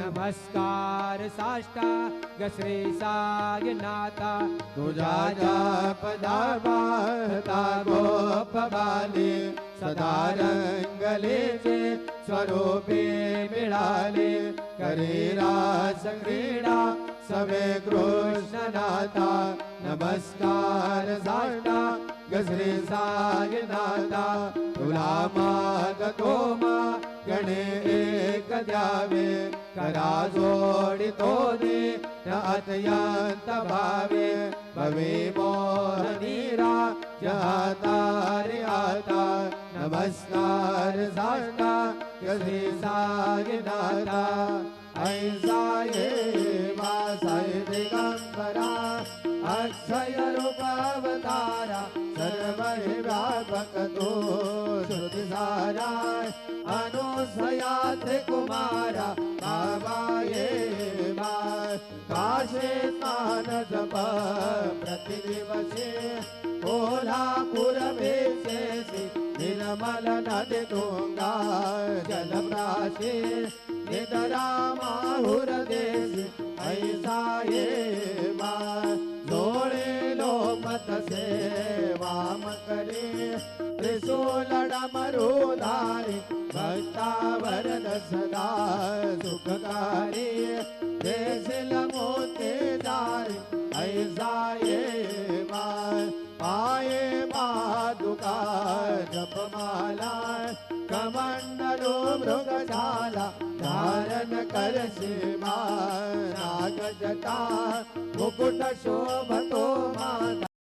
नमस्कार साष्टांग श्री साईनाथा तुझा जप दाता गोप बाले सदा रंगलेचे स्वरूपे मिळाले करी रास क्रीडा सवे कृष्णनाथा नमस्कार साष्टांग श्री साईनाथा तुला मागतो मा गणे एक द्यावे करा जोडितो दे न अत्यंत भावे भवे मोहनीरा जहाता रे आता नमस्कार साष्टांग श्री साईनाथा ऐसा ये वासाय दिगंबरा अक्षय रूप अवतारा सर्व व्यापक तो श्रुति सारा अनुसयात कुमारा बाबा ये काशे स्नान जप प्रतिदिवसे कोल्हापुर बेसे निर्मल नदी गंगा जलप्राशे निदरा माहुर देश ऐसा ये जोड़े लोमत से वाम करे त्रिशूल डमरुधारी भक्ता वरद सदा सुखकारी देश लमोते जारी ऐसा ये पाए पादुका जपमाला कमंडलो मृगशाला धारण कर शिवा नाग जटा मुकुट शोभतो माता